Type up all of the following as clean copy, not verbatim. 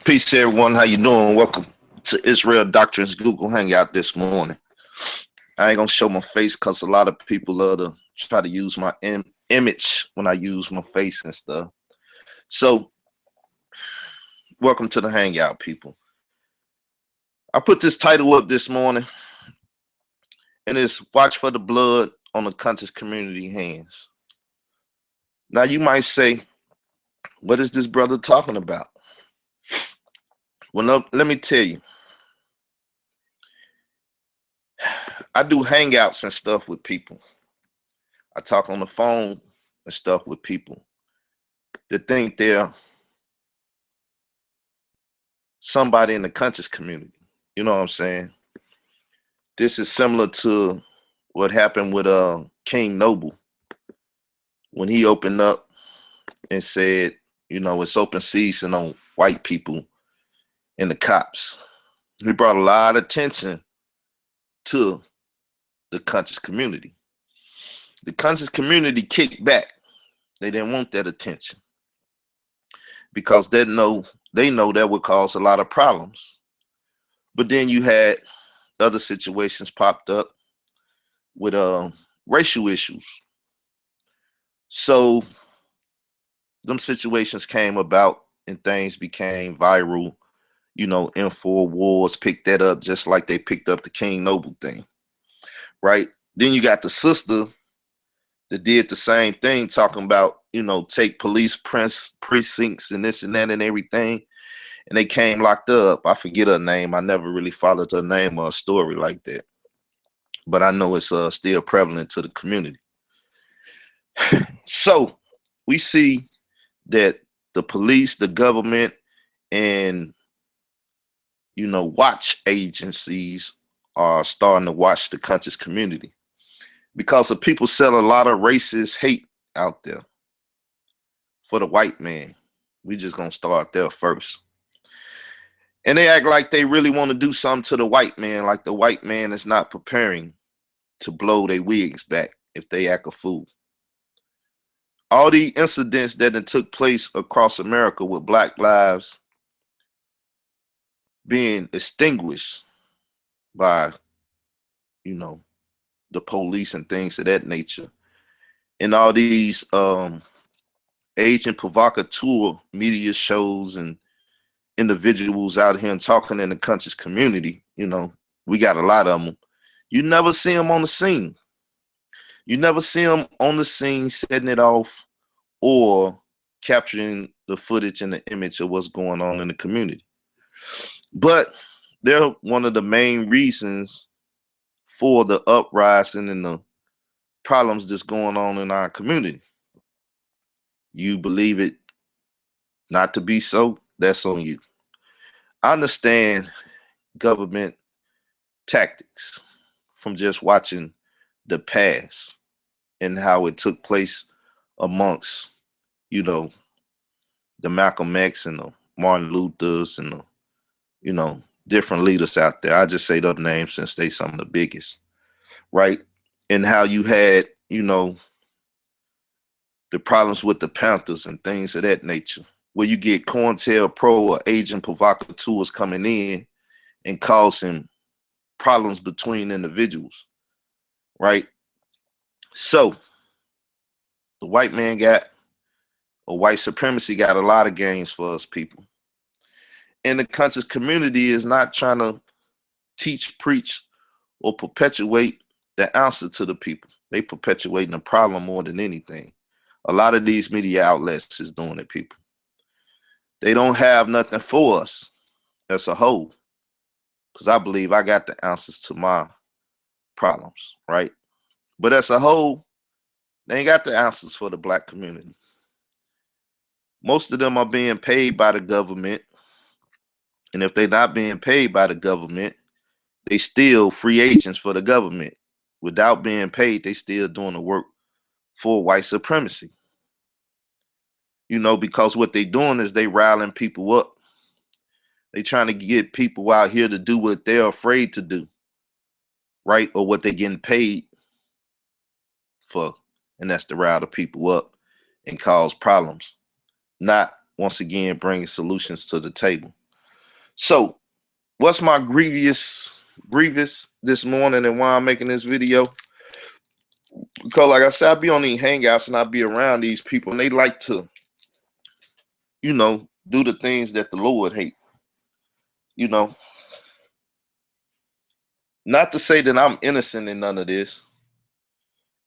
Peace, everyone. How you doing? Welcome to Israel Doctrines Google Hangout this morning. I ain't gonna show my face because a lot of people love to try to use my image when I use my face and stuff. So, welcome to the Hangout, people. I put this title up this morning, and it's "Watch for the Blood on the Conscious Community Hands." Now, you might say, "What is this brother talking about?" Well, no, let me tell you. I do hangouts and stuff with people. I talk on the phone and stuff with people that think they're somebody in the conscious community. You know what I'm saying? This is similar to what happened with King Noble when he opened up and said, it's open season on white people and the cops. He brought a lot of attention to the conscious community. The conscious community kicked back. They didn't want that attention because they know that would cause a lot of problems. But then you had other situations popped up with racial issues. So them situations came about and things became viral. Infowars picked that up just like they picked up the King Noble thing, right? Then you got the sister that did the same thing, talking about, take police precincts and this and that and everything. And they came locked up. I forget her name. I never really followed her name or a story like that. But I know it's still prevalent to the community. So we see that the police, the government, and watch agencies are starting to watch the conscious community because the people sell a lot of racist hate out there for the white man. We just gonna start there first. And they act like they really want to do something to the white man, like the white man is not preparing to blow their wigs back if they act a fool. All the incidents that took place across America with Black lives being extinguished by, the police and things of that nature. And all these agent provocateur media shows and individuals out here and talking in the conscious community, we got a lot of them. You never see them on the scene. You never see them on the scene setting it off or capturing the footage and the image of what's going on in the community. But they're one of the main reasons for the uprising and the problems that's going on in our community. You believe it not to be so, that's on you. I understand government tactics from just watching the past and how it took place amongst, the Malcolm X and the Martin Luther's and the, different leaders out there. I just say those names since they some of the biggest, right? And how you had, the problems with the Panthers and things of that nature, where you get COINTELPRO or agent provocateurs coming in and causing problems between individuals, right? So the white man got, or white supremacy got a lot of gains for us people. And the conscious community is not trying to teach, preach, or perpetuate the answer to the people. They perpetuating the problem more than anything. A lot of these media outlets is doing it, people. They don't have nothing for us as a whole, because I believe I got the answers to my problems, right? But as a whole, they ain't got the answers for the Black community. Most of them are being paid by the government. And if they're not being paid by the government, they still free agents for the government. Without being paid, they still doing the work for white supremacy. Because what they doing is they riling people up. They trying to get people out here to do what they're afraid to do, right? Or what they're getting paid for. And that's to rile the people up and cause problems. Not, once again, bringing solutions to the table. So what's my grievous this morning and why I'm making this video? Because like I said, I be on these hangouts and I be around these people and they like to, do the things that the Lord hate. Not to say that I'm innocent in none of this,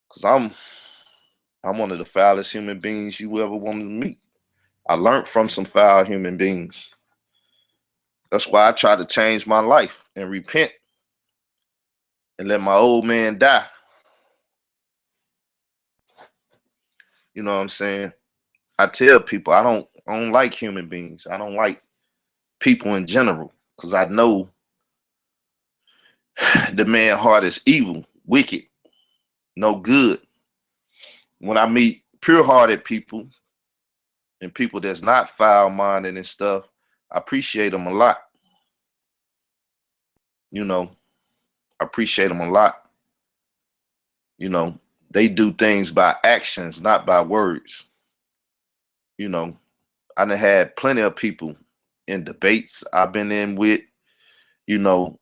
because I'm one of the foulest human beings you ever wanted to meet. I learned from some foul human beings. That's why I try to change my life and repent and let my old man die. You know what I'm saying? I tell people I don't like human beings. I don't like people in general because I know the man heart is evil, wicked, no good. When I meet pure-hearted people and people that's not foul-minded and stuff, I appreciate them a lot. I appreciate them a lot. They do things by actions, not by words. I done had plenty of people in debates I've been in with,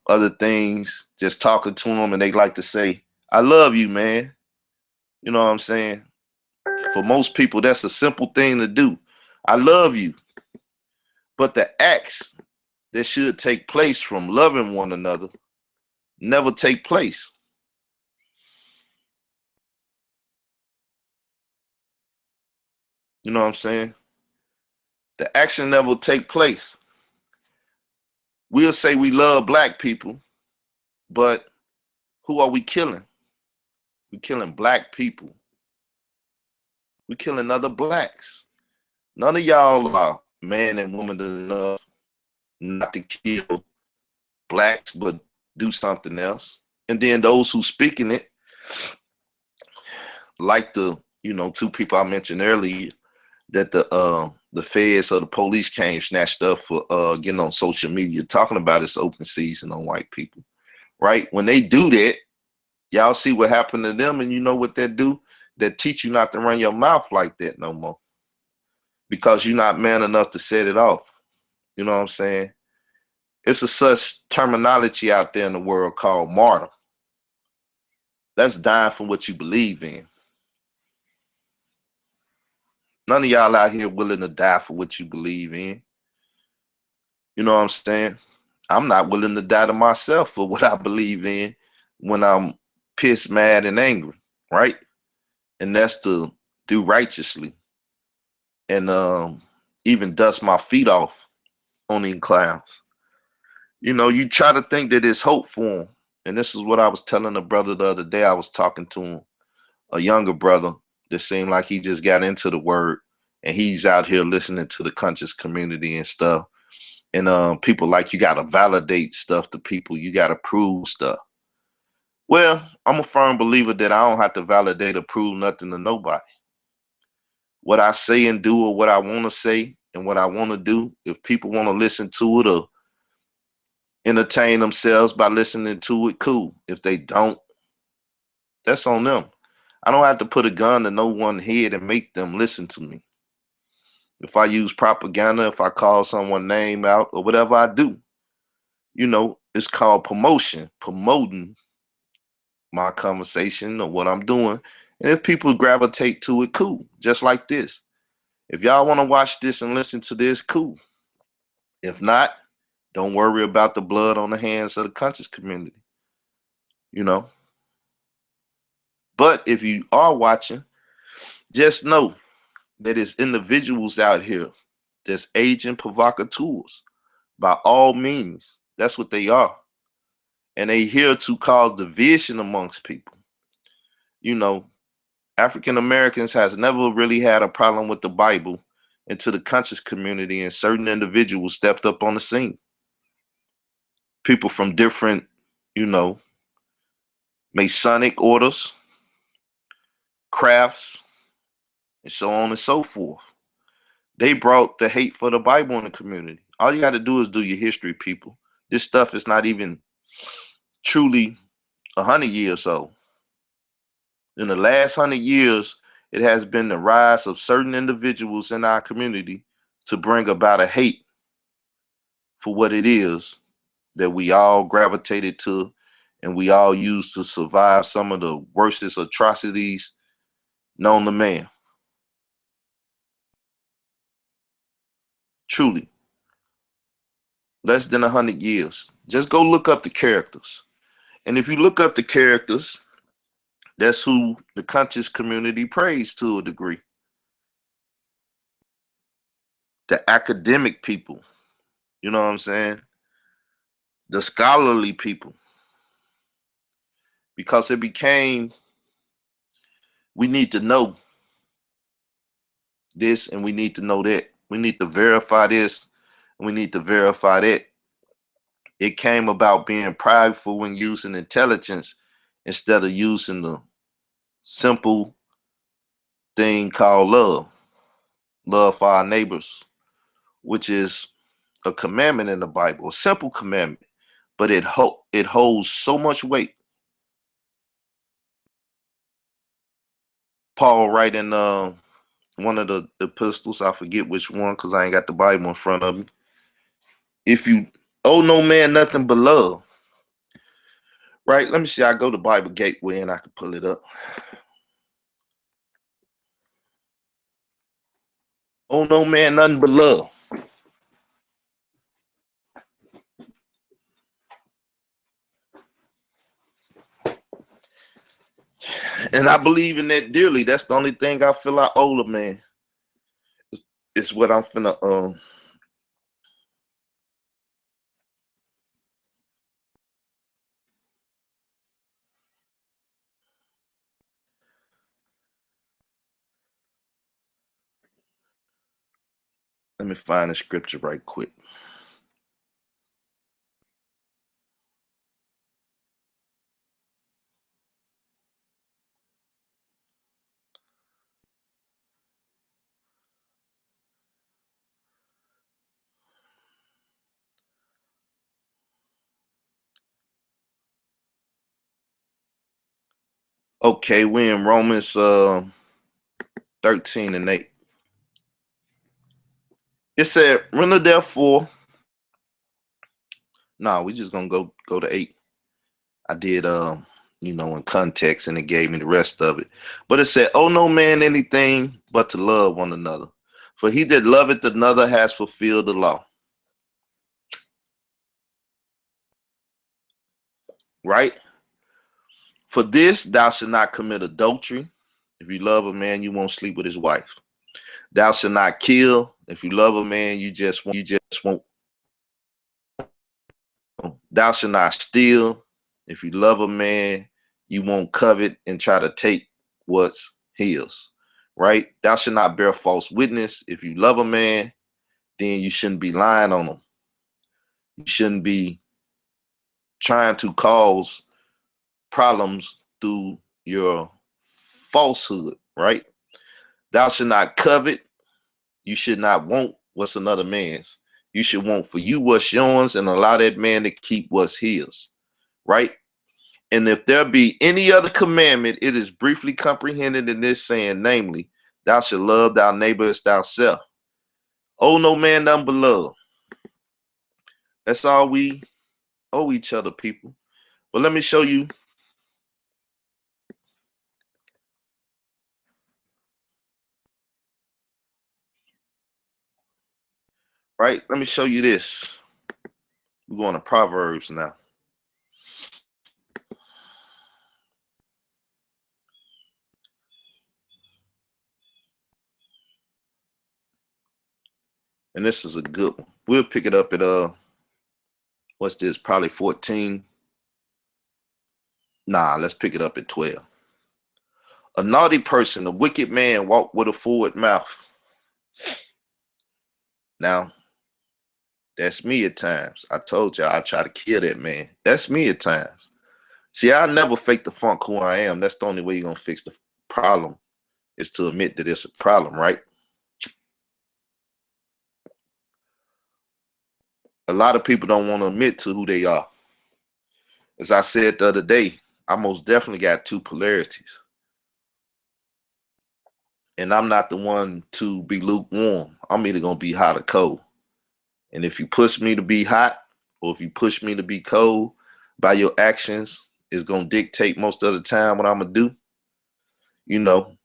other things, just talking to them and they like to say, I love you, man. You know what I'm saying? For most people, that's a simple thing to do. I love you. But the acts that should take place from loving one another never take place. You know what I'm saying? The action never take place. We'll say we love black people, but who are we killing? We're killing black people. We're killing other blacks. None of y'all are man and woman enough not to kill blacks, but do something else. And then those who speaking it, like the two people I mentioned earlier, that the feds or the police came snatched up for getting on social media talking about it's open season on white people, right? When they do that, y'all see what happened to them, and you know what they do? They teach you not to run your mouth like that no more, because you're not man enough to set it off. You know what I'm saying? It's a such terminology out there in the world called martyr. That's dying for what you believe in. None of y'all out here willing to die for what you believe in. You know what I'm saying? I'm not willing to die to myself for what I believe in when I'm pissed, mad, and angry, right? And that's to do righteously and even dust my feet off on these clowns. You try to think that there's hope for them. And this is what I was telling a brother the other day. I was talking to him, a younger brother that seemed like he just got into the word and he's out here listening to the conscious community and stuff. And people like, you got to validate stuff to people. You got to prove stuff. Well, I'm a firm believer that I don't have to validate or prove nothing to nobody. What I say and do, or what I want to say and what I want to do, if people want to listen to it or entertain themselves by listening to it, cool. If they don't, that's on them. I don't have to put a gun to no one head and make them listen to me. If I use propaganda, if I call someone's name out or whatever I do, it's called promoting my conversation or what I'm doing. And if people gravitate to it, cool. Just like this. If y'all want to watch this and listen to this, cool. If not, don't worry about the blood on the hands of the conscious community. But if you are watching, just know that it's individuals out here that's agent provocateurs. By all means, that's what they are. And they here to cause division amongst people. African Americans has never really had a problem with the Bible until the conscious community and certain individuals stepped up on the scene. People from different, Masonic orders, crafts, and so on and so forth. They brought the hate for the Bible in the community. All you got to do is do your history, people. This stuff is not even truly 100 years old. In the last 100 years, it has been the rise of certain individuals in our community to bring about a hate for what it is that we all gravitated to and we all use to survive some of the worstest atrocities known to man. Truly, less than 100 years. Just go look up the characters. And if you look up the characters, that's who the conscious community prays to a degree. The academic people, you know what I'm saying? The scholarly people. Because it became, we need to know this and we need to know that. We need to verify this and we need to verify that. It came about being prideful when using intelligence instead of using the simple thing called love. Love for our neighbors, which is a commandment in the Bible, a simple commandment, but it holds so much weight. Paul writing one of the epistles, I forget which one because I ain't got the Bible in front of me. If you owe no man nothing but love, right? Let me see. I go to Bible Gateway and I can pull it up. Owe no man nothing but love. And I believe in that dearly. That's the only thing I feel I owe a man. It's what I'm finna let me find the scripture right quick. Okay, we're in Romans 13 and 8. It said, render therefore. No, we just gonna go to 8. I did in context and it gave me the rest of it. But it said, owe no man anything but to love one another. For he that loveth another has fulfilled the law. Right? For this thou shalt not commit adultery. If you love a man, you won't sleep with his wife. Thou shalt not kill. If you love a man, you just won't. Thou shalt not steal. If you love a man, you won't covet and try to take what's his. Right? Thou shalt not bear false witness. If you love a man, then you shouldn't be lying on him. You shouldn't be trying to cause problems through your falsehood, right? Thou shalt not covet. You should not want what's another man's. You should want for you what's yours and allow that man to keep what's his, right? And if there be any other commandment, it is briefly comprehended in this saying, namely, thou shalt love thy neighbor as thyself. Owe no man nothing but love. That's all we owe each other, people. But let me show you. Right? Let me show you this. We're going to Proverbs now. And this is a good one. We'll pick it up at what's this? Probably 14. Nah, let's pick it up at 12. A naughty person, a wicked man, walk with a forward mouth. Now, that's me at times. I told you I try to kill that man. That's me at times. See, I never fake the funk who I am. That's the only way you're gonna fix the problem is to admit that it's a problem, right? A lot of people don't want to admit to who they are. As I said the other day, I most definitely got two polarities. And I'm not the one to be lukewarm. I'm either gonna be hot or cold. And if you push me to be hot, or if you push me to be cold, by your actions is gonna dictate most of the time what I'm gonna do. You know,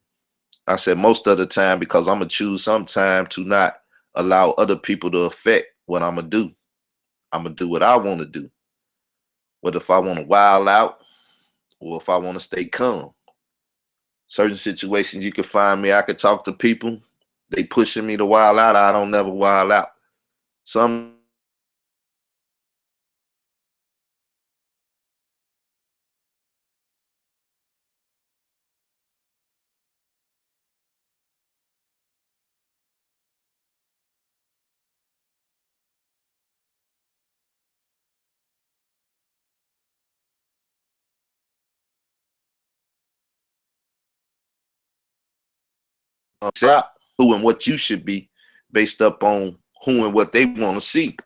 I said most of the time because I'm gonna choose sometime to not allow other people to affect what I'm gonna do. I'm gonna do what I want to do. Whether if I want to wild out or if I want to stay calm. Certain situations you can find me, I could talk to people. They pushing me to wild out. I don't never wild out. Some out who and what you should be based up on who and what they want to see.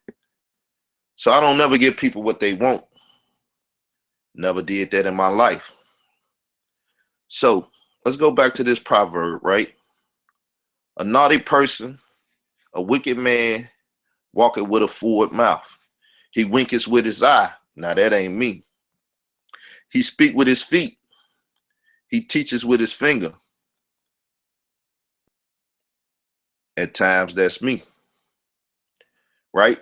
So I don't never give people what they want. Never did that in my life. So let's go back to this proverb, right? A naughty person, a wicked man, walketh with a forward mouth. He winketh with his eye. Now that ain't me. He speak with his feet. He teaches with his finger. At times that's me, right?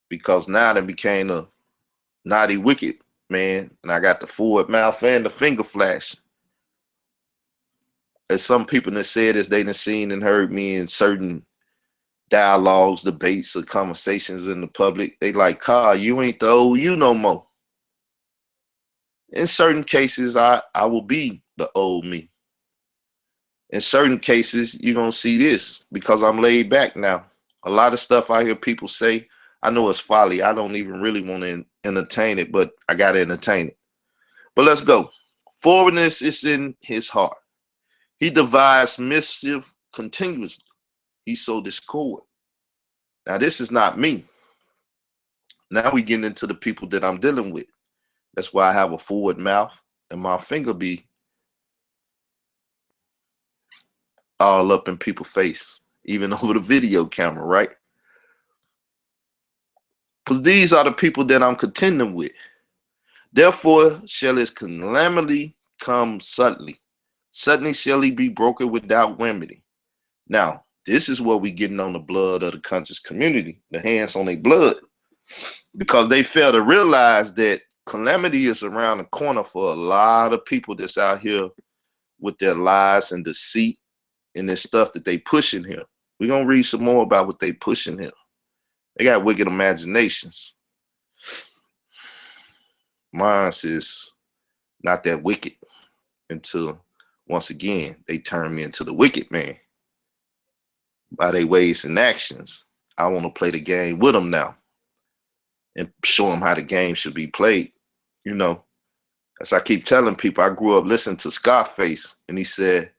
Because now I became a naughty wicked man, and I got the forward mouth and the finger flash. As some people that said, as they done seen and heard me in certain dialogues, debates, or conversations in the public, they like, Carl, you ain't the old you no more. In certain cases, I will be the old me. In certain cases, you're going to see this because I'm laid back now. A lot of stuff I hear people say, I know it's folly. I don't even really want to entertain it, but I got to entertain it. But let's go. Forwardness is in his heart. He divides mischief continuously. He sow discord. Now, this is not me. Now we get into the people that I'm dealing with. That's why I have a forward mouth and my finger be all up in people's face, even over the video camera, right? Because these are the people that I'm contending with. Therefore shall his calamity come suddenly. Suddenly shall he be broken without remedy. Now, this is where we getting on the blood of the conscious community, the hands on their blood, because they fail to realize that calamity is around the corner for a lot of people that's out here with their lies and deceit and this stuff that they pushing here. We're going to read some more about what they pushing here. They got wicked imaginations. Mine is not that wicked until, once again, they turn me into the wicked man by their ways and actions. I want to play the game with them now and show them how the game should be played. You know, as I keep telling people, I grew up listening to Scarface, and he said,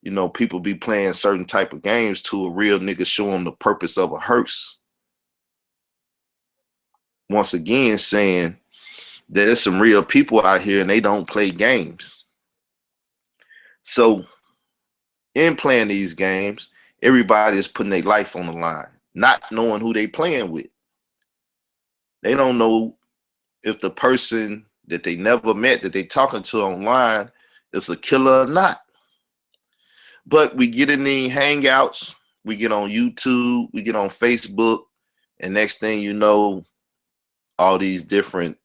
you know, people be playing certain type of games to a real nigga show them the purpose of a hearse. Once again, saying that there's some real people out here and they don't play games. So in playing these games, everybody is putting their life on the line, not knowing who they playing with. They don't know if the person that they never met, that they talking to online, is a killer or not. But we get in the hangouts, we get on YouTube, we get on Facebook, and next thing you know, all these different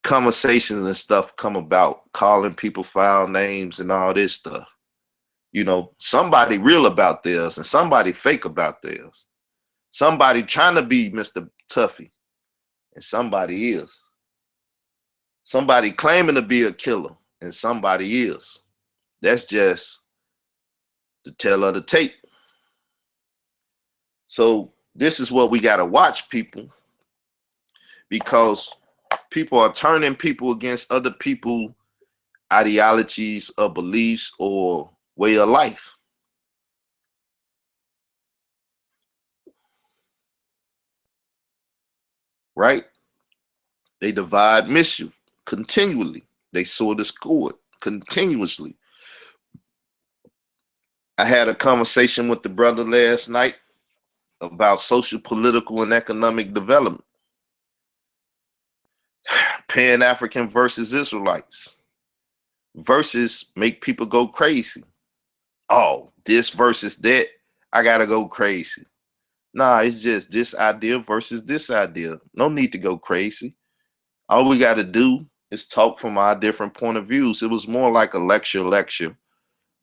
conversations and stuff come about, calling people foul names and all this stuff. You know, somebody real about theirs and somebody fake about theirs. Somebody trying to be Mr. Tuffy and somebody is. Somebody claiming to be a killer and somebody is. That's just the tale of the tape. So this is what we got to watch, people, because people are turning people against other people ideologies or beliefs or way of life. Right? They divide mischief continually. They sow discord continuously. I had a conversation with the brother last night about social, political, and economic development. Pan-African versus Israelites. Versus make people go crazy. Oh, this versus that, I gotta go crazy. Nah, it's just this idea versus this idea. No need to go crazy. All we gotta do is talk from our different point of views. It was more like a lecture,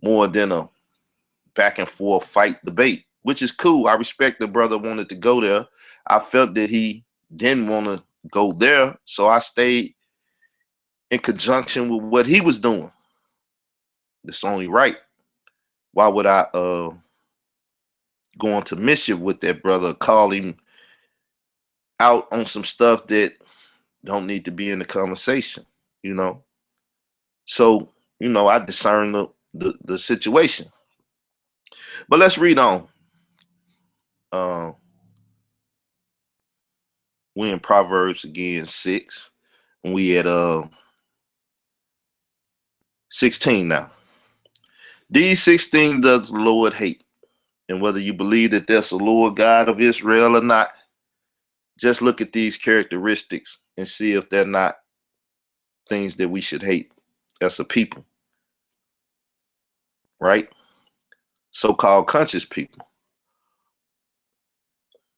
more than a back and forth fight debate, which is cool. I respect the brother wanted to go there. I felt that he didn't want to go there, so I stayed in conjunction with what he was doing. It's only right. Why would I go into mischief with that brother, call him out on some stuff that don't need to be in the conversation, you know? So, I discern the situation. But let's read on. We in Proverbs again 6. And we at 16 now. These 16 does the Lord hate. And whether you believe that there's a Lord God of Israel or not, just look at these characteristics and see if they're not things that we should hate as a people. Right? So-called conscious people.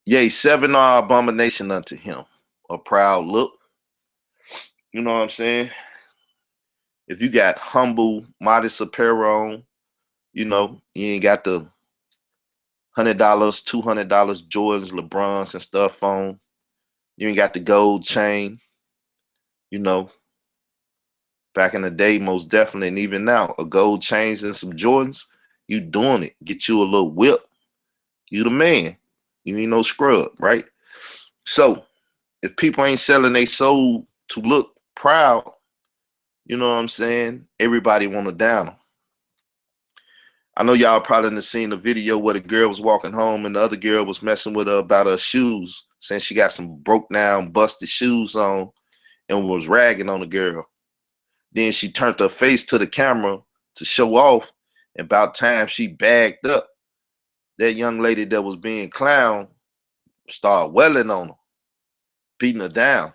Yea, 7 are abomination unto him. A proud look. You know what I'm saying? If you got humble, modest apparel on, you ain't got the $100, $200 Jordans, LeBrons and stuff on. You ain't got the gold chain. Back in the day, most definitely, and even now, a gold chains and some Jordans, you doing it. Get you a little whip. You the man. You ain't no scrub, right? So, if people ain't selling their soul to look proud, you know what I'm saying? Everybody want to down them. I know y'all probably done seen the video where the girl was walking home and the other girl was messing with her about her shoes, saying she got some broke down, busted shoes on and was ragging on the girl. Then she turned her face to the camera to show off. And about time she bagged up, that young lady that was being clowned started welling on her, beating her down.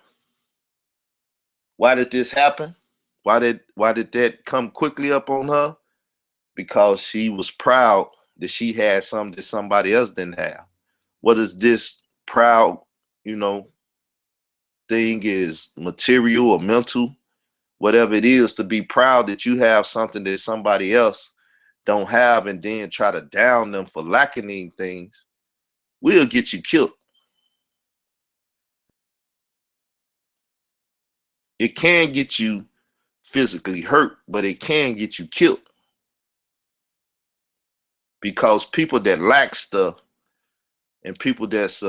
Why did this happen? Why did that come quickly up on her? Because she was proud that she had something that somebody else didn't have. What is this proud, thing is material or mental, whatever it is, to be proud that you have something that somebody else don't have and then try to down them for lacking these things, will get you killed. It can get you physically hurt, but it can get you killed. Because people that lack stuff and people that's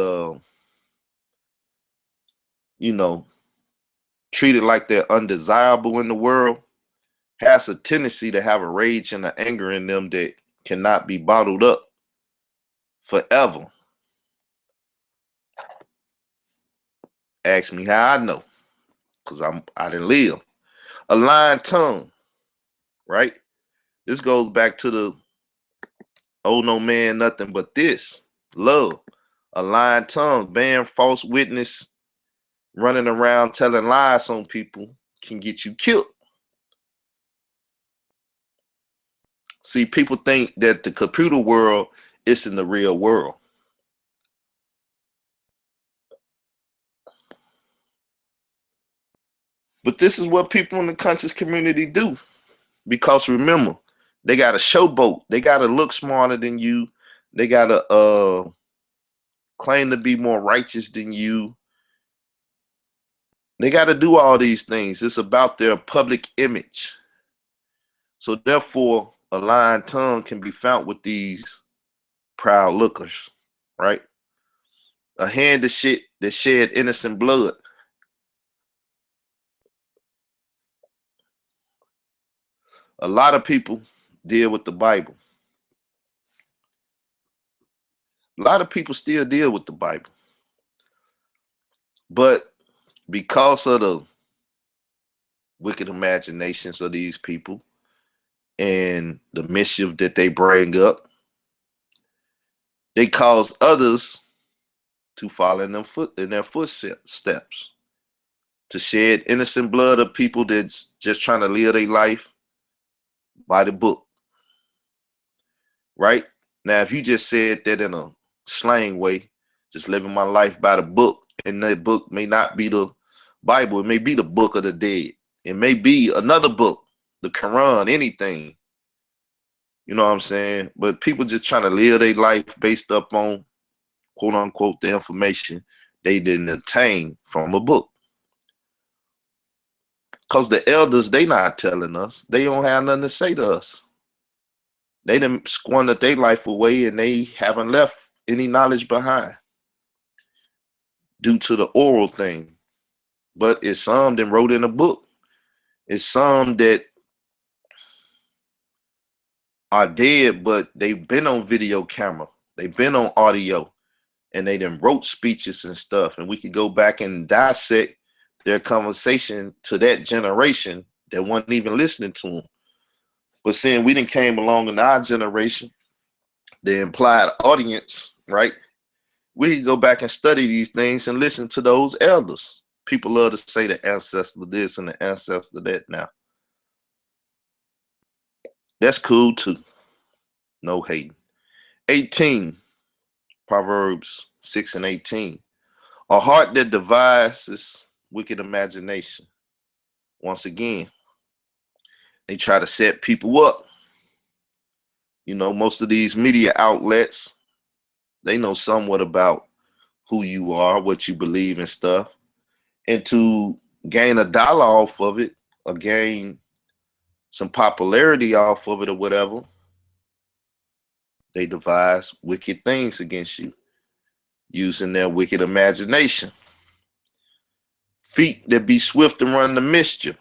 treated like they're undesirable in the world has a tendency to have a rage and an anger in them that cannot be bottled up forever. Ask me how I know, because I didn't live. A lying tongue, right? This goes back to the oh no man nothing but this love. A lying tongue, bearing false witness, running around telling lies on people can get you killed. See, people think that the computer world is in the real world. But this is what people in the conscious community do. Because remember, they got to showboat. They got to look smarter than you. They got to claim to be more righteous than you. They got to do all these things. It's about their public image. So therefore, a lying tongue can be found with these proud lookers, right? A hand that shed innocent blood. A lot of people deal with the Bible. A lot of people still deal with the Bible. But because of the wicked imaginations of these people and the mischief that they bring up, they cause others to follow in their footsteps, to shed innocent blood of people that's just trying to live their life by the book, right? Now, if you just said that in a slang way, just living my life by the book, and that book may not be the Bible, it may be the book of the dead, it may be another book, the Quran, anything. You know what I'm saying? But people just trying to live their life based up on, quote unquote, the information they didn't obtain from a book. Because the elders, they not telling us. They don't have nothing to say to us. They done squandered their life away and they haven't left any knowledge behind due to the oral thing. But it's some that wrote in a book. It's some that are dead, but they've been on video camera. They've been on audio, and they done wrote speeches and stuff. And we could go back and dissect their conversation to that generation that wasn't even listening to them. But seeing we done came along in our generation, the implied audience, right? We can go back and study these things and listen to those elders. People love to say the ancestor this and the ancestor that now. That's cool too. No hating. 18, Proverbs 6 and 18. A heart that devises wicked imagination. Once again, they try to set people up. You know, most of these media outlets, they know somewhat about who you are, what you believe and stuff. And to gain a dollar off of it or gain some popularity off of it or whatever, they devise wicked things against you using their wicked imagination. Feet that be swift to run the mischief.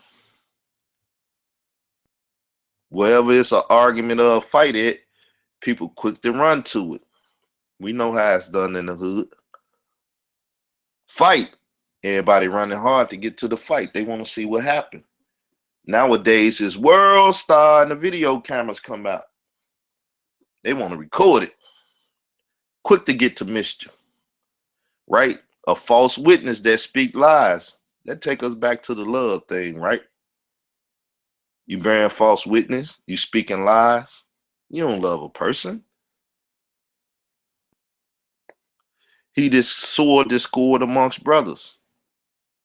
Wherever it's an argument or a fight at, people quick to run to it. We know how it's done in the hood. Fight. Everybody running hard to get to the fight. They want to see what happened. Nowadays, it's world star and the video cameras come out. They want to record it. Quick to get to mischief. Right? A false witness that speak lies. That take us back to the love thing, right? You bearing false witness, you speaking lies, you don't love a person. He just sowed discord amongst brothers.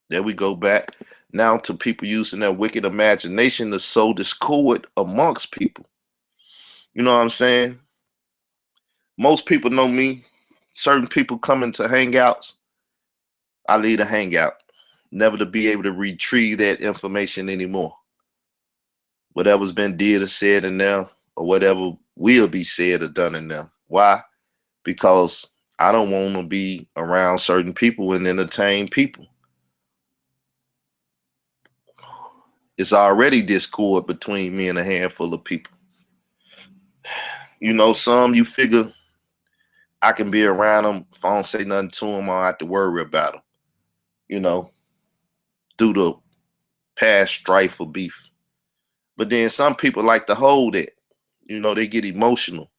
There we go back now to people using their wicked imagination to sow discord amongst people. You know what I'm saying? Most people know me. Certain people coming to hangouts, I lead a hangout, never to be able to retrieve that information anymore. Whatever's been did or said in there, or whatever will be said or done in there. Why? Because I don't want to be around certain people and entertain people. It's already discord between me and a handful of people. You know, some you figure I can be around them. If I don't say nothing to them, I don't have to worry about them. You know, due to past strife or beef. But then some people like to hold it. You know, they get emotional.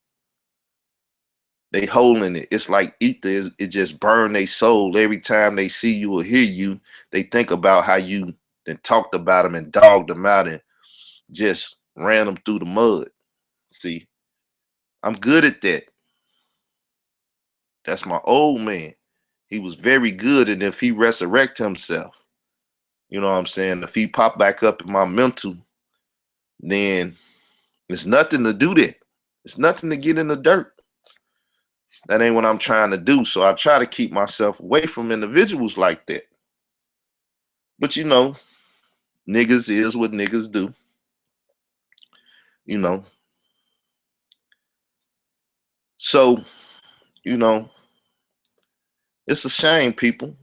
They holding it. It's like ether. It just burn their soul. Every time they see you or hear you, they think about how you then talked about them and dogged them out and just ran them through the mud. See, I'm good at that. That's my old man. He was very good. And if he resurrect himself, you know what I'm saying? If he pop back up in my mental, then it's nothing to do that. It's nothing to get in the dirt. That ain't what I'm trying to do. So I try to keep myself away from individuals like that. But you know, niggas is what niggas do. You know. So, you know, it's a shame, people.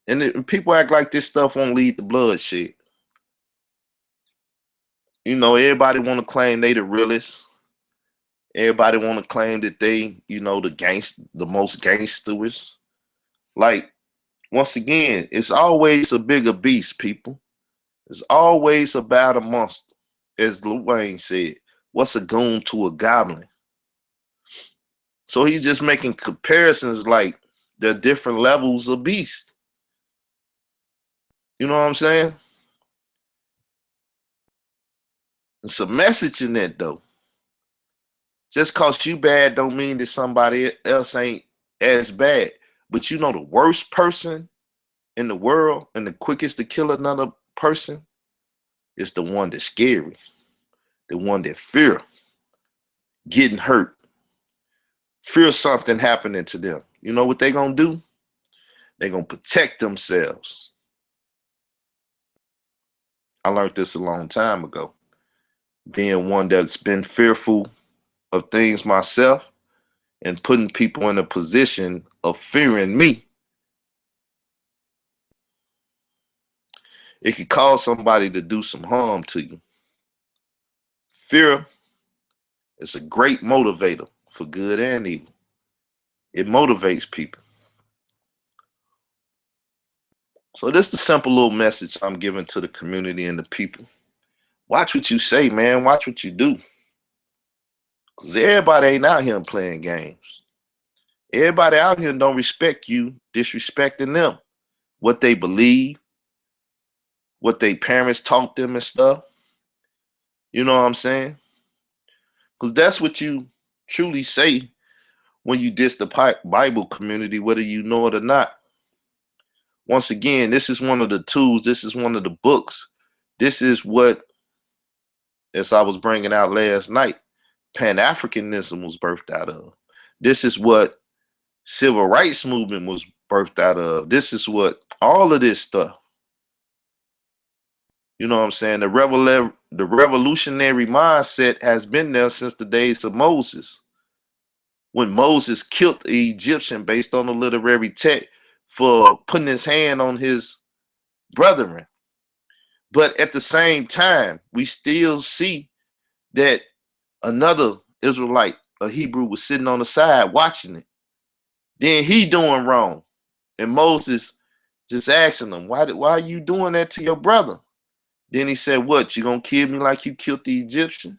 And people act like this stuff won't lead to bloodshed. You know, everybody want to claim they the realest. Everybody want to claim that they, you know, the most gangsterous. Like, once again, it's always a bigger beast, people. It's always about a monster. As Lil Wayne said, what's a goon to a goblin? So he's just making comparisons like There are different levels of beast. You know what I'm saying? It's a message in that though. Just cause you bad don't mean that somebody else ain't as bad. But you know the worst person in the world and the quickest to kill another person is the one that's scary. The one that fear getting hurt. Fear something happening to them. You know what they gonna do? They gonna protect themselves. I learned this a long time ago. Being one that's been fearful of things myself and putting people in a position of fearing me. It could cause somebody to do some harm to you. Fear is a great motivator for good and evil. It motivates people. So this is the simple little message I'm giving to the community and the people. Watch what you say, man. Watch what you do. Because everybody ain't out here playing games. Everybody out here don't respect you, disrespecting them. What they believe, what their parents taught them and stuff. You know what I'm saying? Because that's what you truly say when you diss the Bible community, whether you know it or not. Once again, this is one of the tools. This is one of the books. This is what, as I was bringing out last night, Pan-Africanism was birthed out of. This is what civil rights movement was birthed out of. This is what all of this stuff. You know what I'm saying? The revolutionary mindset has been there since the days of Moses. When Moses killed the Egyptian based on the literary text for putting his hand on his brethren. But at the same time, we still see that another Israelite, a Hebrew, was sitting on the side watching it. Then he doing wrong. And Moses just asking him, why are you doing that to your brother? Then he said, what, you gonna kill me like you killed the Egyptian?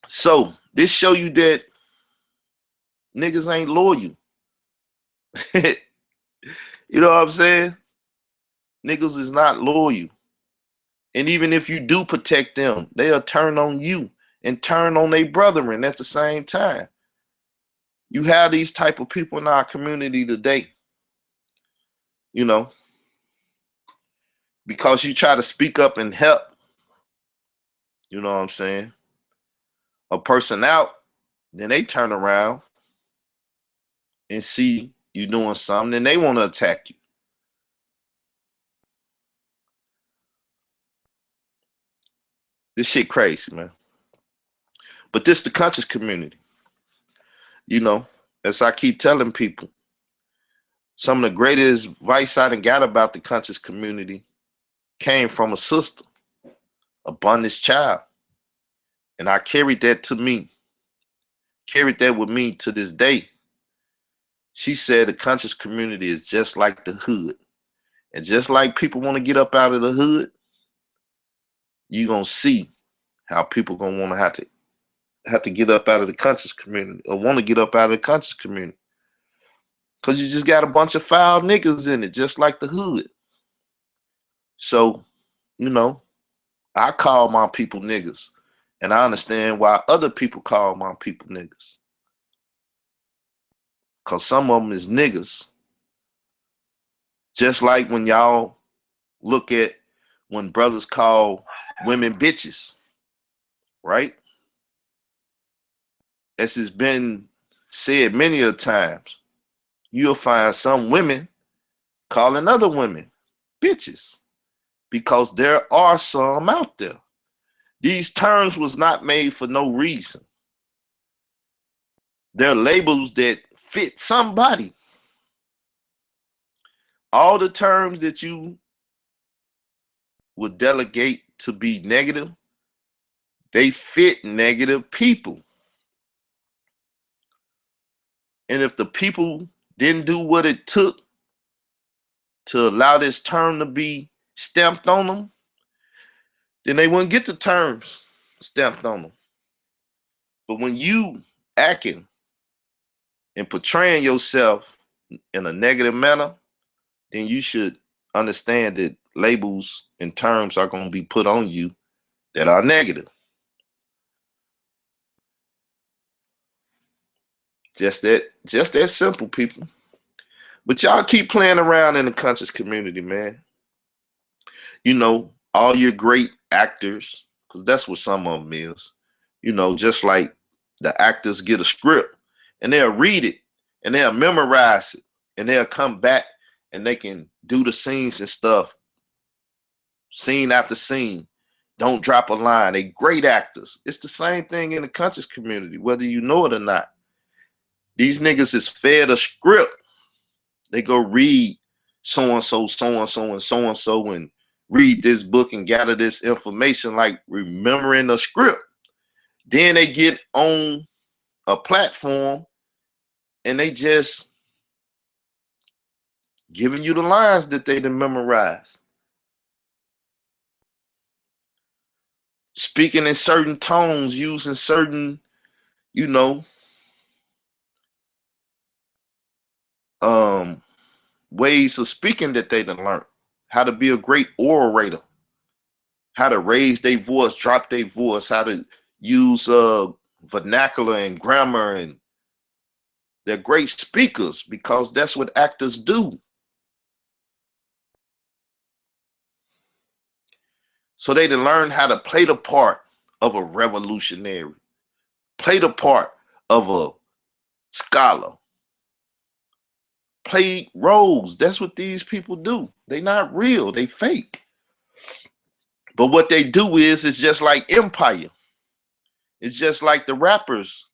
So this show you that niggas ain't loyal. You know what I'm saying? Niggas is not loyal. And even if you do protect them, they'll turn on you and turn on their brethren at the same time. You have these type of people in our community today, you know, because you try to speak up and help, you know what I'm saying, a person out, then they turn around and see you doing something and they want to attack you. This shit crazy, man. But this the conscious community. You know, as I keep telling people, some of the greatest advice I done got about the conscious community came from a sister, a bondage child. And I carried that with me to this day. She said the conscious community is just like the hood. And just like people want to get up out of the hood, you're going to see how people going to want to have to get up out of the conscious community or want to get up out of the conscious community. Because you just got a bunch of foul niggas in it, just like the hood. So, you know, I call my people niggas. And I understand why other people call my people niggas. Because some of them is niggas. Just like when y'all look at when brothers call women bitches, right? As has been said many a times, you'll find some women calling other women bitches because there are some out there. These terms was not made for no reason. They're labels that fit somebody. All the terms that you would delegate to be negative, they fit negative people. And if the people didn't do what it took to allow this term to be stamped on them, then they wouldn't get the terms stamped on them. But when you acting and portraying yourself in a negative manner, then you should understand that labels and terms are going to be put on you that are negative. Just that simple, people. But y'all keep playing around in the conscious community, man. You know, all your great actors, because that's what some of them is. You know, just like the actors get a script and they'll read it and they'll memorize it and they'll come back and they can do the scenes and stuff, scene after scene. Don't drop a line. They great actors. It's the same thing in the conscious community, whether you know it or not. These niggas is fed a script. They go read so-and-so, so-and-so, and so-and-so, and read this book and gather this information like remembering a script. Then they get on a platform and they just giving you the lines that they done memorized. Speaking in certain tones, using certain, you know, ways of speaking that they done learned. How to be a great orator, how to raise their voice, drop their voice, how to use vernacular and grammar, and they're great speakers because that's what actors do. So they done learn how to play the part of a revolutionary, play the part of a scholar, play roles. That's what these people do. They not real, they fake. But what they do is, it's just like Empire. It's just like the rappers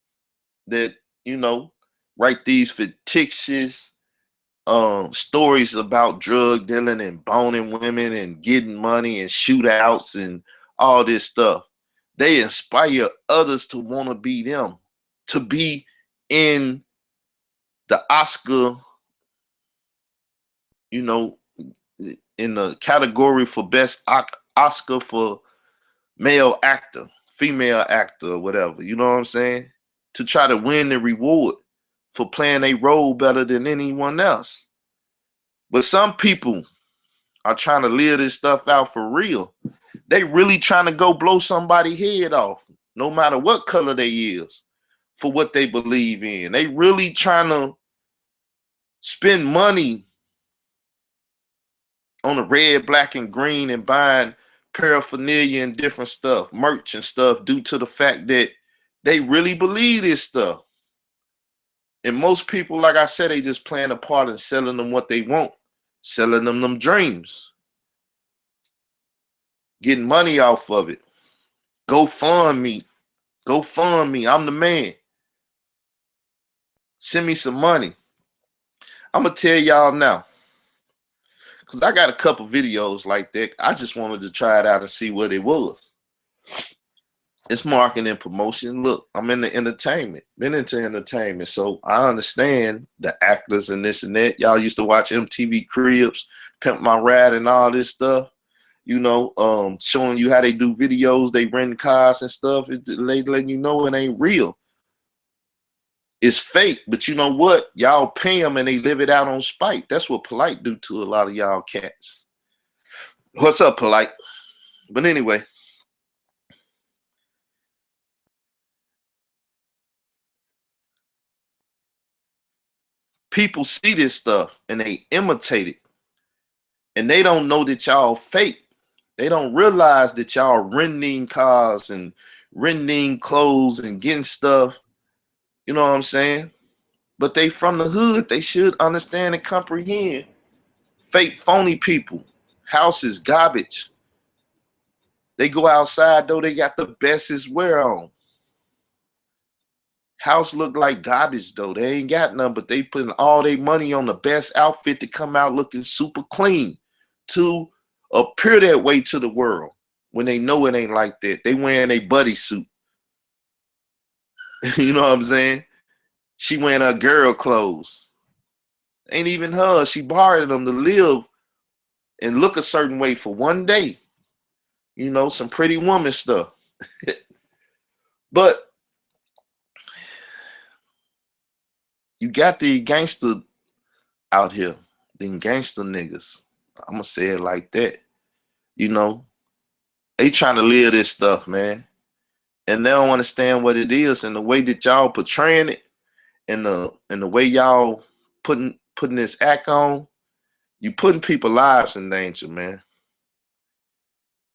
that, you know, write these fictitious stories about drug dealing and boning women and getting money and shootouts and all this stuff. They inspire others to want to be them, to be in the Oscar, you know, in the category for best Oscar for male actor, female actor, or whatever. You know what I'm saying? To try to win the reward for playing a role better than anyone else. But some people are trying to live this stuff out for real. They really trying to go blow somebody's head off, no matter what color they is, for what they believe in. They really trying to spend money on the red, black, and green and buying paraphernalia and different stuff, merch and stuff, due to the fact that they really believe this stuff. And most people, like I said, they just playing a part in selling them what they want, selling them dreams, getting money off of it. Go fund me. Go fund me. I'm the man. Send me some money. I'm going to tell y'all now, because I got a couple videos like that. I just wanted to try it out and see what it was. It's marketing and promotion. Look, I'm in the entertainment, been into entertainment, so I understand the actors and this and that. Y'all used to watch MTV Cribs, Pimp My Ride, and all this stuff. You know, showing you how they do videos, they rent cars and stuff. They letting you know it ain't real. It's fake, but you know what? Y'all pay them and they live it out on spite. That's what Polite do to a lot of y'all cats. What's up, Polite? But anyway, people see this stuff and they imitate it. And they don't know that y'all fake. They don't realize that y'all renting cars and renting clothes and getting stuff. You know what I'm saying? But they from the hood. They should understand and comprehend. Fake, phony people. House is garbage. They go outside, though, they got the bestest wear on. House look like garbage, though. They ain't got none, but they putting all their money on the best outfit to come out looking super clean, to appear that way to the world when they know it ain't like that. They wearing a buddy suit. You know what I'm saying? She wearing her girl clothes. Ain't even her. She borrowed them to live and look a certain way for one day. You know, some pretty woman stuff. But You got the gangster out here, the gangster niggas. I'm gonna say it like that. You know, they trying to live this stuff, man, and they don't understand what it is, and the way that y'all portraying it, and the way y'all putting this act on, you putting people's lives in danger, man.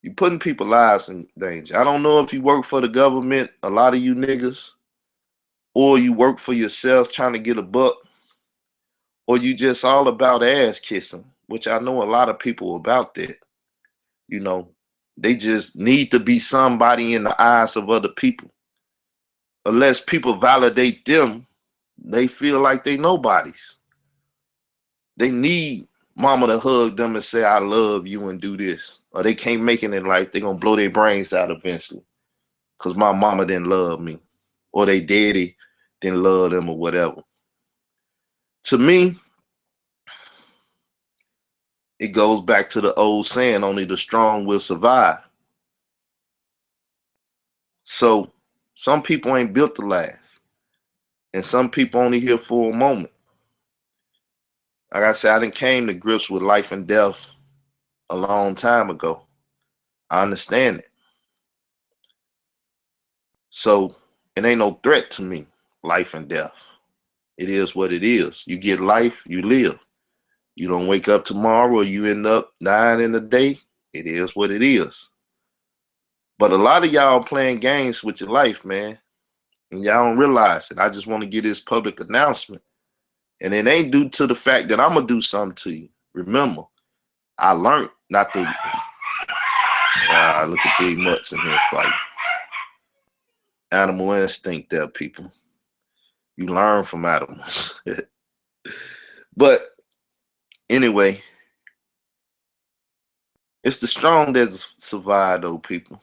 You putting people's lives in danger. I don't know if you work for the government, a lot of you niggas, or you work for yourself trying to get a buck, or you just all about ass kissing, which I know a lot of people about that. You know, they just need to be somebody in the eyes of other people. Unless people validate them, they feel like they nobodies. They need mama to hug them and say, I love you and do this. Or they can't make it in life. They're going to blow their brains out eventually. Because my mama didn't love me. Or they daddy didn't love them or whatever. To me, it goes back to the old saying, only the strong will survive. So some people ain't built to last. And some people only here for a moment. Like I said, I done came to grips with life and death a long time ago. I understand it. So it ain't no threat to me, life and death. It is what it is. You get life, you live. You don't wake up tomorrow or you end up dying in a day. It is what it is. But a lot of y'all playing games with your life, man. And y'all don't realize it. I just want to get this public announcement. And it ain't due to the fact that I'm going to do something to you. Remember, I learned not to. Look at these mutts in here fighting. Animal instinct there, people. You learn from animals. But anyway, it's the strong that survive, though, people.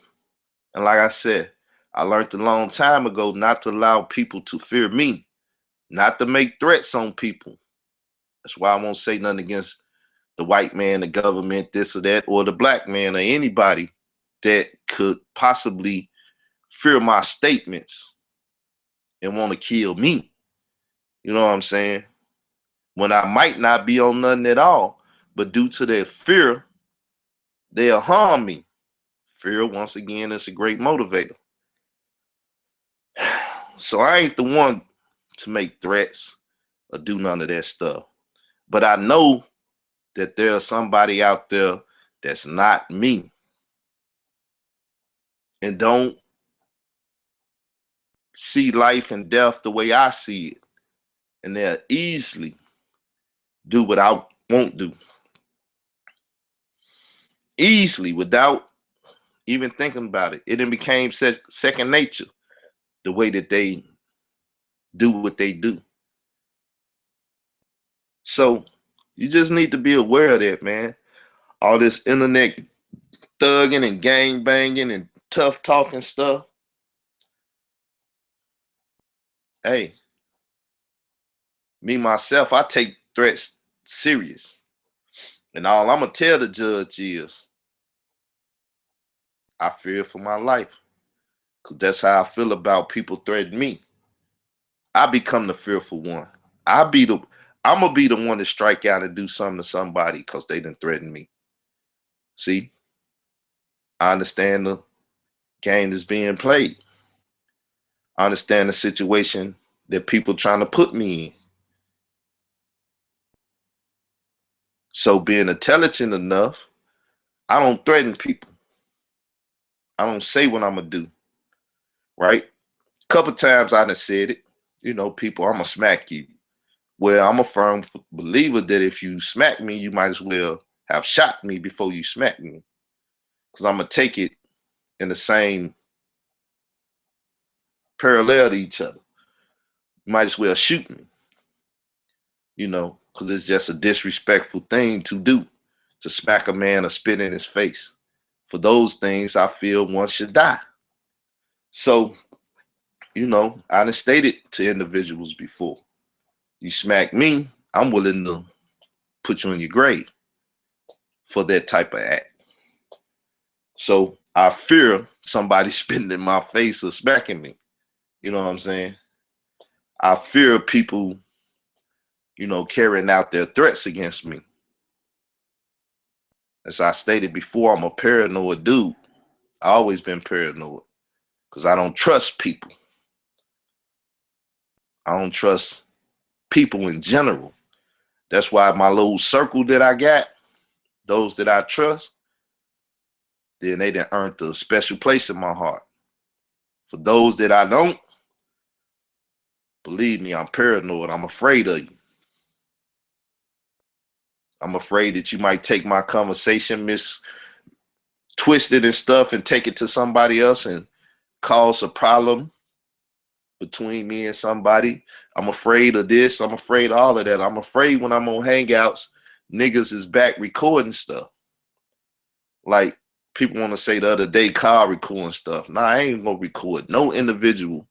And like I said, I learned a long time ago not to allow people to fear me, not to make threats on people. That's why I won't say nothing against the white man, the government, this or that, or the black man, or anybody that could possibly fear my statements and want to kill me. You know what I'm saying? When I might not be on nothing at all, but due to their fear, they'll harm me. Fear, once again, is a great motivator. So I ain't the one to make threats or do none of that stuff. But I know that there's somebody out there that's not me and don't see life and death the way I see it. And they'll easily do what I won't do. Easily, without even thinking about it. It then became second nature, the way that they do what they do. So you just need to be aware of that, man. All this internet thugging and gang banging and tough talking stuff. Hey, me myself, I take threats serious. And all I'm gonna tell the judge is I fear for my life. Cause that's how I feel about people threatening me. I become the fearful one. I'm gonna be the one to strike out and do something to somebody because they didn't threaten me. See, I understand the game that's being played. I understand the situation that people trying to put me in. So being intelligent enough, I don't threaten people. I don't say what I'm gonna do. Right? A couple times I done said it. You know, people, I'm gonna smack you. Well, I'm a firm believer that if you smack me, you might as well have shot me before you smack me. Because I'm gonna take it in the same parallel to each other. You might as well shoot me. You know, because it's just a disrespectful thing to do, to smack a man or spit in his face. For those things, I feel one should die. So, you know, I done stated to individuals before, you smack me, I'm willing to put you in your grave for that type of act. So I fear somebody spitting in my face or smacking me. You know what I'm saying? I fear people carrying out their threats against me. As I stated before, I'm a paranoid dude. I always been paranoid because I don't trust people. I don't trust people in general. That's why my little circle that I got, those that I trust, then they done earned a special place in my heart. For those that I don't, believe me, I'm paranoid. I'm afraid of you. I'm afraid that you might take my conversation, twist it and stuff, and take it to somebody else and cause a problem between me and somebody. I'm afraid of this. I'm afraid of all of that. I'm afraid when I'm on Hangouts, niggas is back recording stuff. Like people want to say the other day, Kyle recording stuff. Nah, I ain't gonna record no individual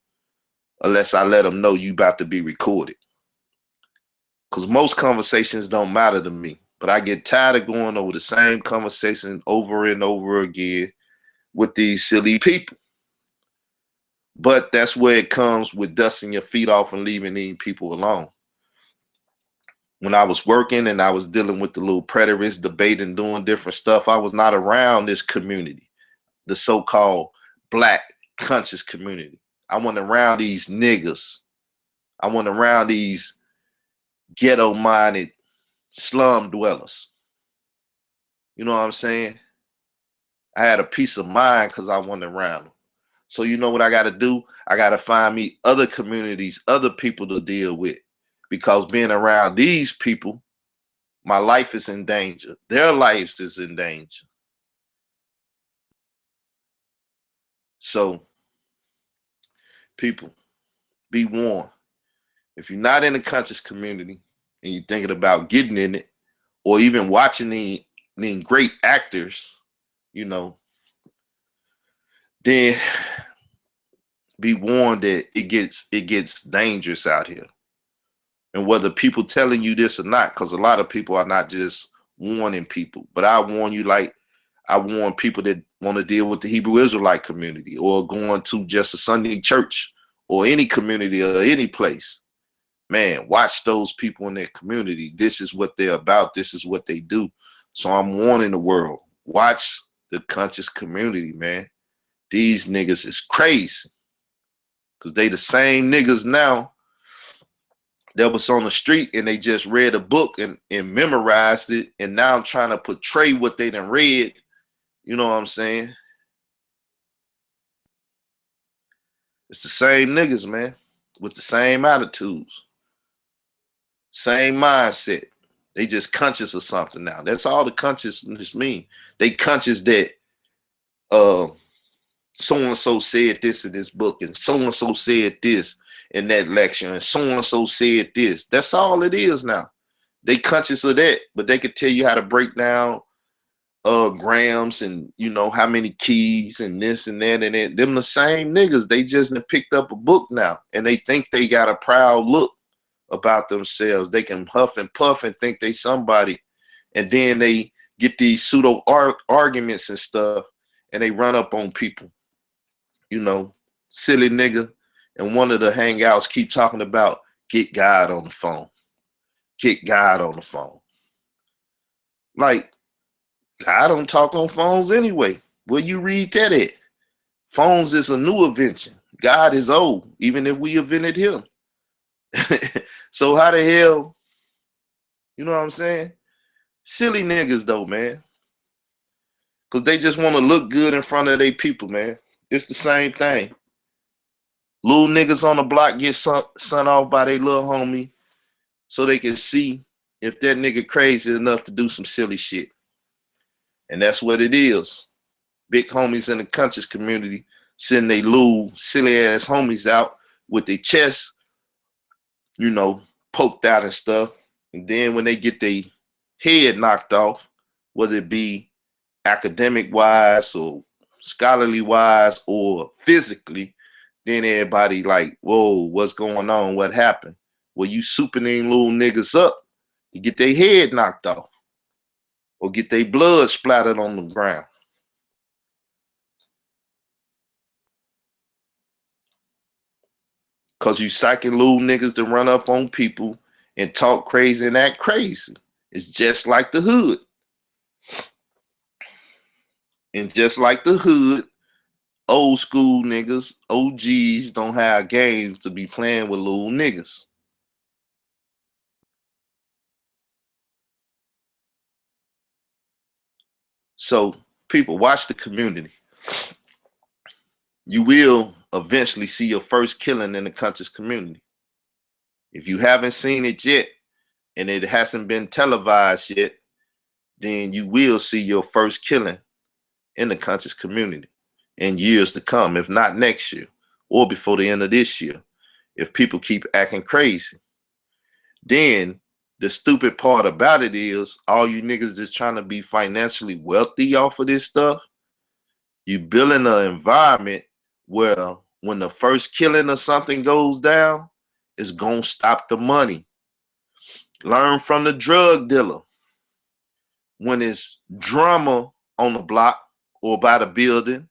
unless I let them know you about to be recorded. Because most conversations don't matter to me. But I get tired of going over the same conversation over and over again with these silly people. But that's where it comes with dusting your feet off and leaving these people alone. When I was working and I was dealing with the little preterists, debating, doing different stuff, I was not around this community, the so-called black conscious community. I wasn't around these niggas. I wasn't around these ghetto-minded slum dwellers. You know what I'm saying? I had a peace of mind because I wasn't around them. So you know what I got to do? I got to find me other communities, other people to deal with. Because being around these people, my life is in danger. Their lives is in danger. So, people, be warned. If you're not in the conscious community and you're thinking about getting in it, or even watching the great actors, then be warned that it gets dangerous out here. And whether people telling you this or not, because a lot of people are not just warning people, but I warn you like I warn people that want to deal with the Hebrew Israelite community or going to just a Sunday church or any community or any place. Man, watch those people in their community. This is what they're about. This is what they do. So I'm warning the world. Watch the conscious community, man. These niggas is crazy. Because they the same niggas now that was on the street and they just read a book and memorized it. And now I'm trying to portray what they done read. You know what I'm saying? It's the same niggas, man, with the same attitudes, same mindset. They just conscious of something now. That's all the consciousness mean. They conscious that so-and-so said this in this book and so-and-so said this in that lecture and so-and-so said this. That's all it is now. They conscious of that, but they could tell you how to break down grams and how many keys and this and that and that. Them the same niggas. They just picked up a book now and they think they got a proud look about themselves. They can huff and puff and think they somebody, and then they get these pseudo arguments and stuff and they run up on people. Silly nigga. And one of the hangouts keep talking about get God on the phone. Get God on the phone. Like, I don't talk on phones anyway. Where you read that at? Phones is a new invention. God is old, even if we invented him. So how the hell, you know what I'm saying? Silly niggas though, man. Because they just want to look good in front of their people, man. It's the same thing. Little niggas on the block get sent off by their little homie so they can see if that nigga crazy enough to do some silly shit. And that's what it is. Big homies in the conscious community sending they little silly ass homies out with their chest, poked out and stuff. And then when they get their head knocked off, whether it be academic wise or scholarly wise or physically, then everybody like, whoa, what's going on? What happened? Well, you souping little niggas up, you get their head knocked off or get their blood splattered on the ground. Because you psyching little niggas to run up on people and talk crazy and act crazy. It's just like the hood. And just like the hood, old school niggas, OGs don't have games to be playing with little niggas. So people, watch the community. You will eventually see your first killing in the conscious community. If you haven't seen it yet and it hasn't been televised yet, then you will see your first killing in the conscious community in years to come, if not next year or before the end of this year, if people keep acting crazy. Then the stupid part about it is all you niggas just trying to be financially wealthy off of this stuff. You building an environment where when the first killing or something goes down, it's gonna stop the money. Learn from the drug dealer. When it's drama on the block or by the building,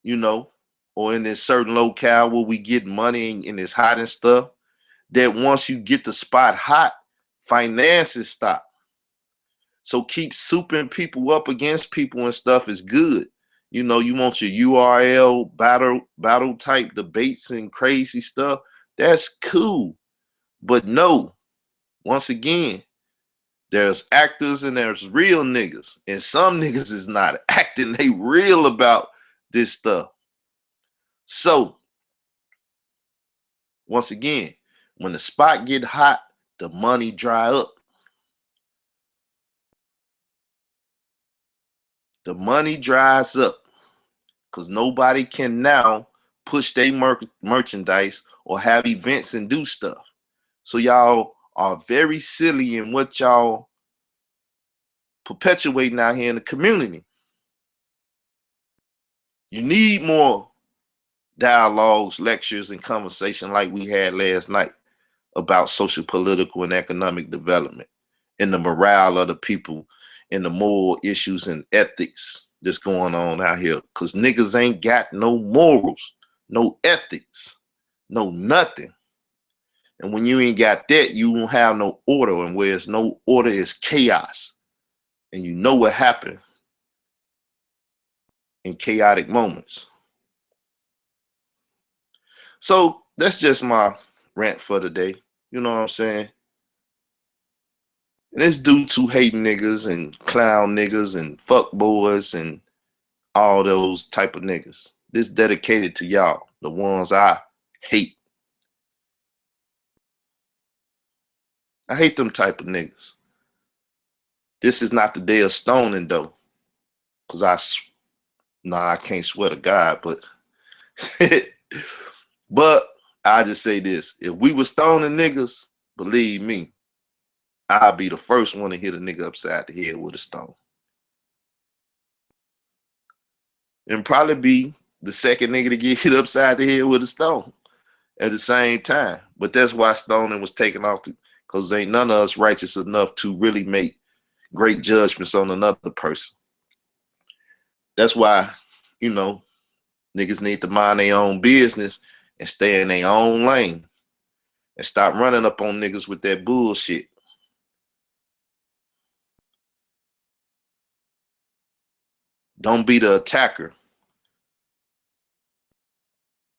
you know, or in this certain locale where we get money and it's hot and stuff, that once you get the spot hot, finances stop. So keep souping people up against people and stuff is good. You know, you want your URL battle type debates and crazy stuff. That's cool. But no, once again, there's actors and there's real niggas. And some niggas is not acting, they real about this stuff. So, once again, when the spot get hot, the money dry up. The money dries up because nobody can now push their merchandise or have events and do stuff. So y'all are very silly in what y'all perpetuating out here in the community. You need more dialogues, lectures, and conversation like we had last night about social, political, and economic development and the morale of the people and the moral issues and ethics that's going on out here. Because niggas ain't got no morals, no ethics, no nothing. And when you ain't got that, you won't have no order. And where there's no order is chaos. And you know what happened in chaotic moments. So that's just my rant for today. You know what I'm saying? And it's due to hating niggas and clown niggas and fuck boys and all those type of niggas. This dedicated to y'all, the ones I hate. I hate them type of niggas. This is not the day of stoning though, cause I can't swear to God, but but I just say this: if we were stoning niggas, believe me, I'll be the first one to hit a nigga upside the head with a stone, and probably be the second nigga to get hit upside the head with a stone at the same time. But that's why stoning was taken off, because ain't none of us righteous enough to really make great judgments on another person. That's why, you know, niggas need to mind their own business and stay in their own lane and stop running up on niggas with that bullshit. Don't be the attacker.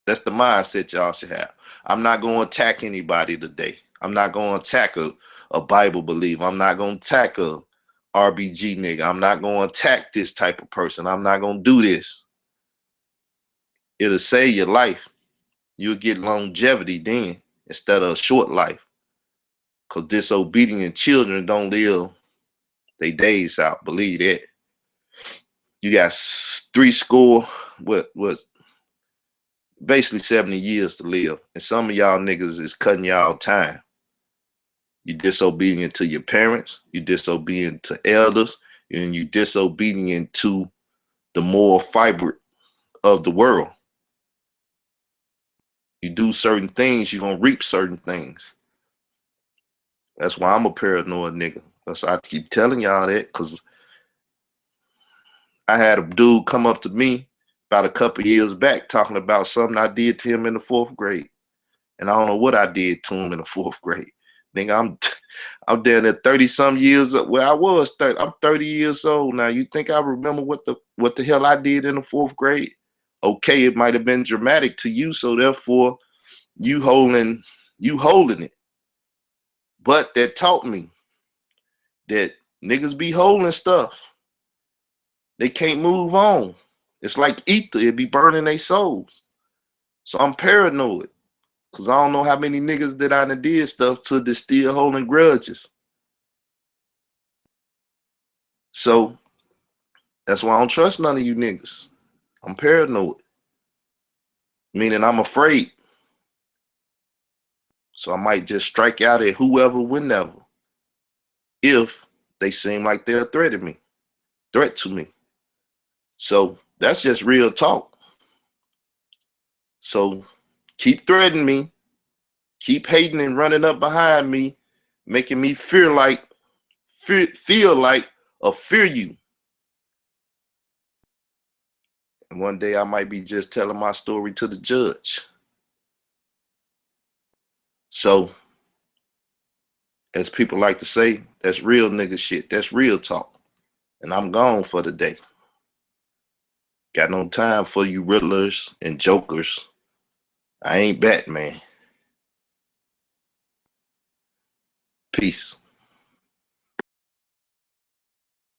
That's the mindset y'all should have. I'm not going to attack anybody today. I'm not going to attack a Bible believer. I'm not going to attack a RBG nigga. I'm not going to attack this type of person. I'm not going to do this. It'll save your life. You'll get longevity then instead of a short life. Because disobedient children don't live their days out. Believe that. You got 70 basically 70 years to live. And some of y'all niggas is cutting y'all time. You're disobedient to your parents. You're disobedient to elders. And you're disobedient to the moral fiber of the world. You do certain things, you're going to reap certain things. That's why I'm a paranoid nigga. That's why I keep telling y'all that, because I had a dude come up to me about a couple years back talking about something I did to him in the 4th grade. And I don't know what I did to him in the 4th grade. Nigga, I'm down there 30 some years. Well, I was 30. I'm 30 years old now. You think I remember what the hell I did in the 4th grade? Okay, it might have been dramatic to you, so therefore you holding it. But that taught me that niggas be holding stuff. They can't move on. It's like ether, it be burning their souls. So I'm paranoid. Cause I don't know how many niggas that I done did stuff to that still holding grudges. So that's why I don't trust none of you niggas. I'm paranoid. Meaning I'm afraid. So I might just strike out at whoever, whenever, if they seem like they're a threat to me. So that's just real talk. So keep threatening me, keep hating and running up behind me, making me feel like or fear you. And one day I might be just telling my story to the judge. So, as people like to say, that's real nigga shit. That's real talk. And I'm gone for the day. Got no time for you riddlers and jokers. I ain't Batman. Peace.